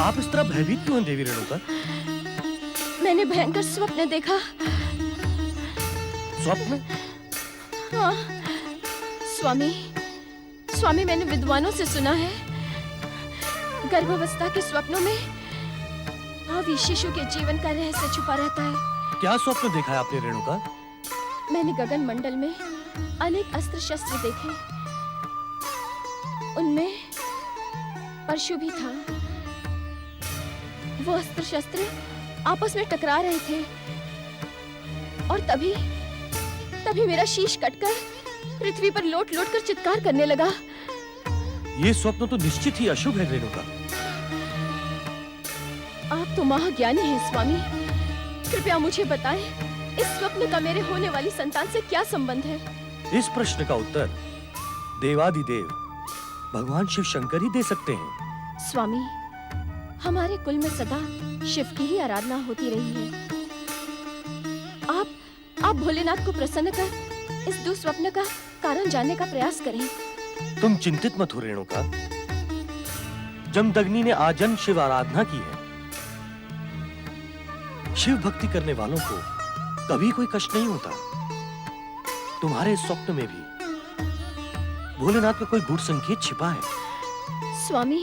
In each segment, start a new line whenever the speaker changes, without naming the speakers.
आप इस तरह भयभीत क्यों हैं देवी रेणुका?
मैंने भयंकर स्वप्न देखा।
स्वप्न?
हाँ, स्वामी, स्वामी मैंने विद्वानों से सुना है, गर्भावस्था के स्वप्नों में भावी शिशु के जीवन का रहस्य छुपा रहता है।
क्या स्वप्न देखा है आपने रेणुका?
मैंने गगन मंडल में अनेक अस्त्र शस्त्र देखे, उनमें परशु भी था। वो अस्त्र शस्त्र आपस में टकरा रहे थे और तभी मेरा शीश कटकर पृथ्वी पर लोट-लोट कर चित्कार करने लगा।
ये स्वप्न तो निश्चित ही अशुभ है रेणुका।
आप तो महाज्ञानी हैं स्वामी, कृपया मुझे बताएं, इस स्वप्न का मेरे होने वाली संतान से क्या संबंध है?
इस प्रश्न का उत्तर देवादिदेव भगवान शिव शंकर ही दे सकते हैं।
स्वामी, हमारे कुल में सदा शिव की ही आराधना होती रही है। आप भोलेनाथ को प्रसन्न कर इस दुस्वप्न का कारण जानने का प्रयास करें।
तुम चिंतित मत हो रेणुका। जमदग्नि ने आजन्म शिव आराधना की है। शिव भक्ति करने वालों को कभी कोई कष्ट नहीं होता। तुम्हारे स्वप्न में भी भोलेनाथ का कोई गूढ़ संकेत छिपा है।
स्वामी,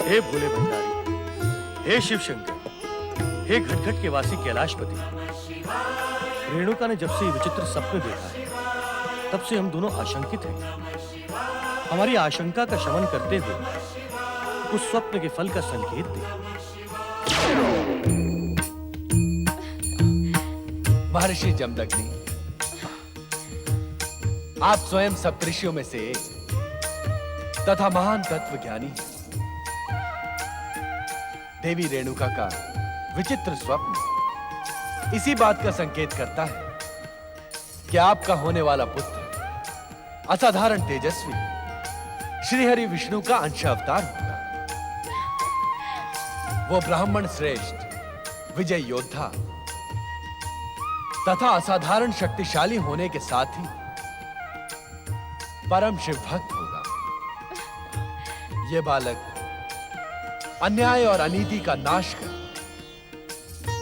हे भोले भंडारी, हे शिव शंकर, हे घटघट के वासी कैलाशपति। रेणुका ने जब से ये विचित्र स्वप्न देखा है, तब से हम दोनों आशंकित हैं। हमारी आशंका का शमन करते हुए उस स्वप्न के फल का संकेत दे।
महर्षि जमदग्नि, आप स्वयं सप्तऋषियों में से एक तथा महान तत्वज्ञानी हैं। देवी रेणुका का विचित्र स्वप्न इसी बात का संकेत करता है कि आपका होने वाला पुत्र असाधारण तेजस्वी श्रीहरि विष्णु का अंश अवतार होगा। वो ब्राह्मण श्रेष्ठ विजय योद्धा तथा असाधारण शक्तिशाली होने के साथ ही परम शिव भक्त होगा। यह बालक अन्याय और अनीति का नाश कर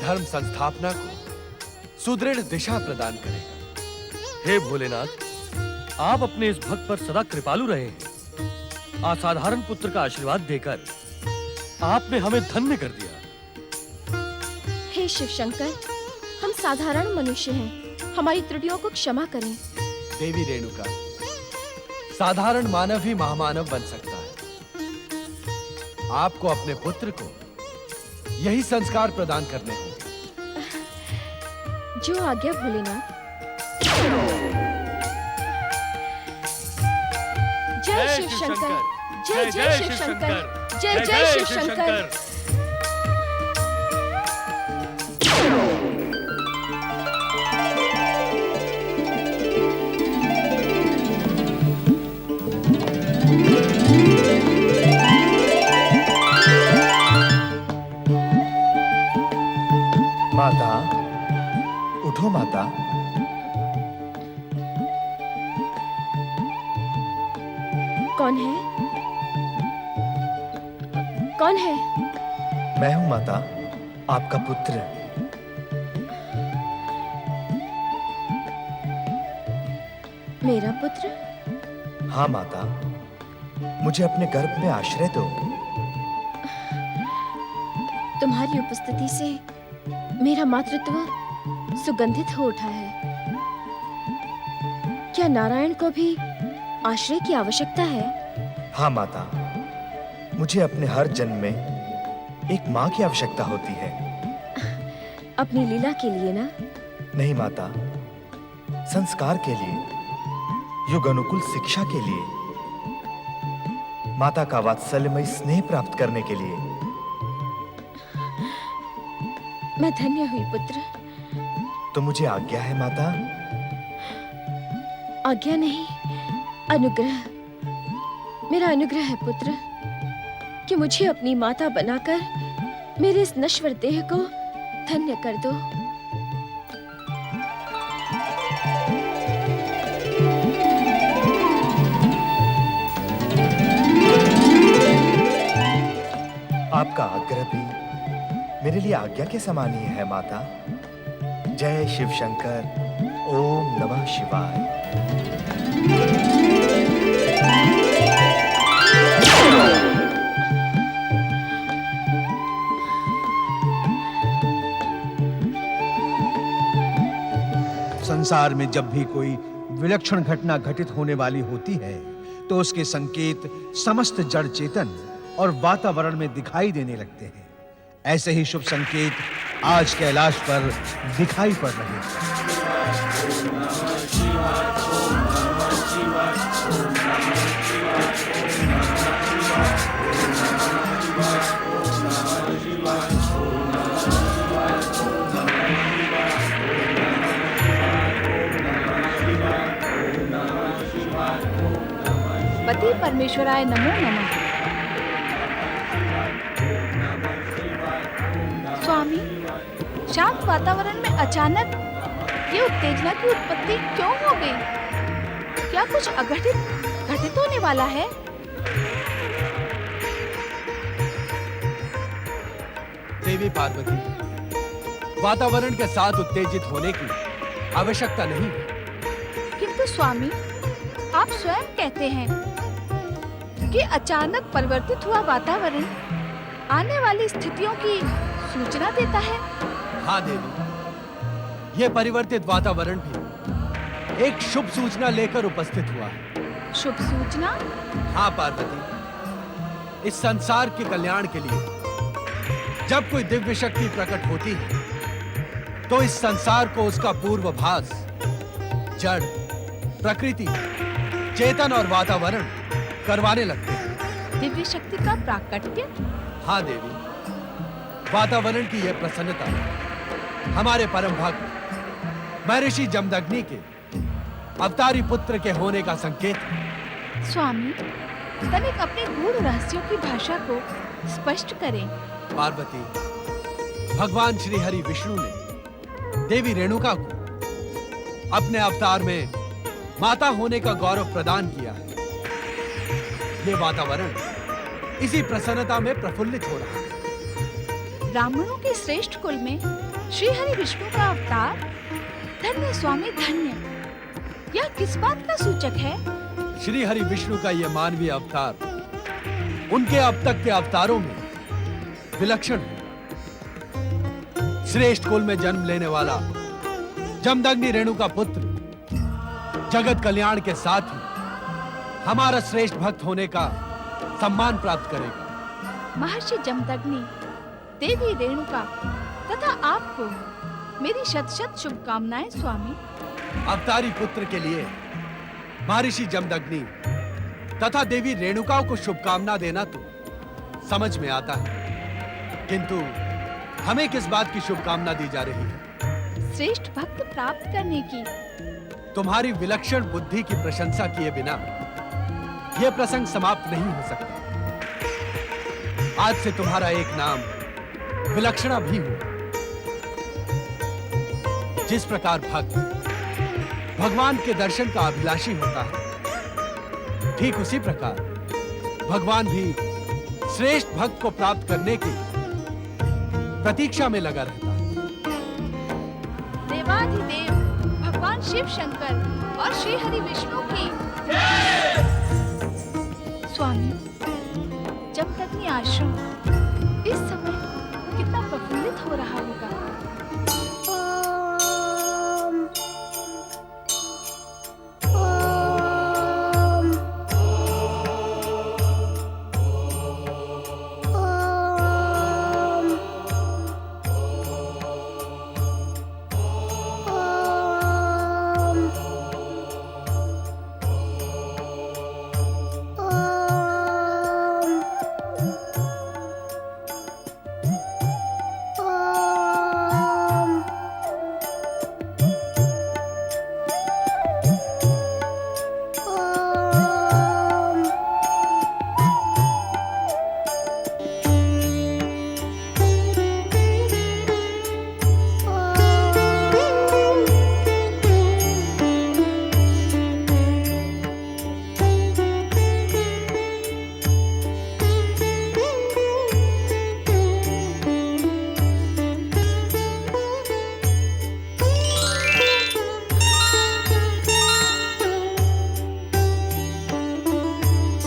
धर्म संस्थापना को सुदृढ़ दिशा प्रदान करेगा।
हे भोलेनाथ, आप अपने इस भक्त पर सदा कृपालु रहे हैं। असाधारण पुत्र का आशीर्वाद देकर आपने हमें धन्य कर दिया।
हे शिव शंकर, हम साधारण मनुष्य हैं, हमारी त्रुटियों को क्षमा करें।
देवी रेणुका, साधारण मानव ही महामानव बन सकता है। आपको अपने पुत्र को यही संस्कार प्रदान करने होंगे।
जो आज्ञा भोलेनाथ। जय शिव शंकर, जय जय शिव शंकर, जय जय शिव शंकर। कौन है? कौन है?
मैं हूं माता, आपका पुत्र।
मेरा पुत्र?
हाँ माता, मुझे अपने गर्भ में आश्रय दो।
तुम्हारी उपस्थिति से मेरा मातृत्व सुगंधित हो उठा है। क्या नारायण को भी आश्रय की आवश्यकता है?
हाँ माता, मुझे अपने हर जन्म में एक माँ की आवश्यकता होती है।
अपनी लीला के लिए ना?
नहीं माता, संस्कार के लिए, युग अनुकूल शिक्षा के लिए, माता का वात्सल्यमय स्नेह प्राप्त करने के लिए।
मैं धन्य हुई पुत्र।
तो मुझे आज्ञा है माता।
आज्ञा नहीं, अनुग्रह। मेरा अनुग्रह है पुत्र कि मुझे अपनी माता बनाकर मेरे इस नश्वर देह को धन्य कर दो।
आपका आग्रह भी मेरे लिए आज्ञा के समान ही है माता। जय शिव शंकर। ओम नमः शिवाय।
संसार में जब भी कोई विलक्षण घटना घटित होने वाली होती है तो उसके संकेत समस्त जड़ चेतन और वातावरण में दिखाई देने लगते हैं। ऐसे ही शुभ संकेत आज कैलाश पर दिखाई पड़ रहे हैं।
पति परमेश्वराय नमो नमः। स्वामी, शांत वातावरण में अचानक ये उत्तेजना की उत्पत्ति क्यों हो गई? क्या कुछ अघटित घटित होने वाला है?
देवी पार्वती, वातावरण के साथ उत्तेजित होने की आवश्यकता नहीं है।
किंतु स्वामी, आप स्वयं कहते हैं कि अचानक परिवर्तित हुआ वातावरण आने वाली स्थितियों की सूचना देता है।
हाँ देवी, यह परिवर्तित वातावरण भी एक शुभ सूचना लेकर उपस्थित हुआ है।
शुभ सूचना?
हाँ पार्वती, इस संसार के कल्याण के लिए जब कोई दिव्य शक्ति प्रकट होती है तो इस संसार को उसका पूर्वाभास जड़, प्रकृति, चेतन और वातावरण करवाने लगते हैं।
दिव्य शक्ति का प्राकट्य?
हाँ देवी, वातावरण की यह प्रसन्नता हमारे परम भक्त महर्षि जमदग्नि के अवतारी पुत्र के होने का संकेत है।
स्वामी, तनिक अपने गूढ़ रहस्यों की भाषा को स्पष्ट करें।
पार्वती, भगवान श्री हरि विष्णु ने देवी रेणुका को अपने अवतार में माता होने का गौरव प्रदान किया है। ये वातावरण इसी प्रसन्नता में प्रफुल्लित हो रहा है।
ब्राह्मणों के श्रेष्ठ कुल में श्री हरि विष्णु का अवतार? धन्य स्वामी, धन्य। यह किस बात का सूचक है?
श्री हरि विष्णु का यह मानवीय अवतार उनके अब तक के अवतारों में विलक्षण है। श्रेष्ठ कुल में जन्म लेने वाला जमदग्नि रेणुका पुत्र जगत कल्याण के साथ ही हमारा श्रेष्ठ भक्त होने का सम्मान प्राप्त करेगा।
महर्षि जमदग्नि, देवी रेणुका तथा आपको मेरी शत शत शुभकामनाएं स्वामी।
अवतारी पुत्र के लिए महर्षि जमदग्नि तथा देवी रेणुका को शुभकामना देना तो समझ में आता है, किंतु हमें किस बात की शुभकामना दी जा रही है?
श्रेष्ठ भक्त प्राप्त करने की।
तुम्हारी विलक्षण बुद्धि की प्रशंसा किए बिना यह प्रसंग समाप्त नहीं हो सकता। आज से तुम्हारा एक नाम विलक्षणा भी हो। जिस प्रकार भक्त भगवान के दर्शन का अभिलाषी होता है, ठीक उसी प्रकार भगवान भी श्रेष्ठ भक्त को प्राप्त करने की प्रतीक्षा में लगा रहता है।
देवाधिदेव भगवान शिव शंकर और श्री हरि विष्णु की स्वामी, जमदग्नि आश्रम इस समय कितना प्रफुल्लित हो रहा होगा।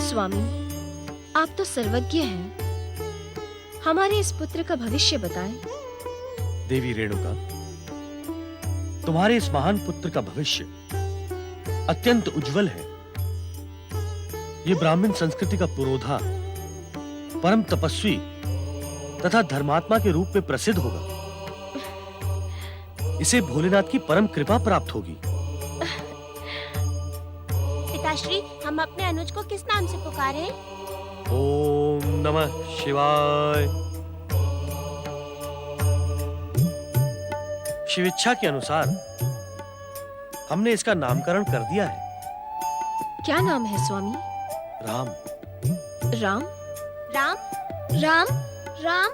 स्वामी, आप तो सर्वज्ञ हैं। हमारे इस पुत्र का भविष्य बताएं।
देवी रेणुका, तुम्हारे इस महान पुत्र का भविष्य अत्यंत उज्जवल है। ये ब्राह्मण संस्कृति का पुरोधा, परम तपस्वी तथा धर्मात्मा के रूप में प्रसिद्ध होगा। इसे भोलेनाथ की परम कृपा प्राप्त होगी।
पिताश्री, हम अपने अनुज को किस नाम से पुकारें?
ओम नमः शिवाय। शिवेच्छा के अनुसार हमने इसका नामकरण कर दिया है।
क्या नाम है स्वामी?
राम।
राम?
राम? राम? राम?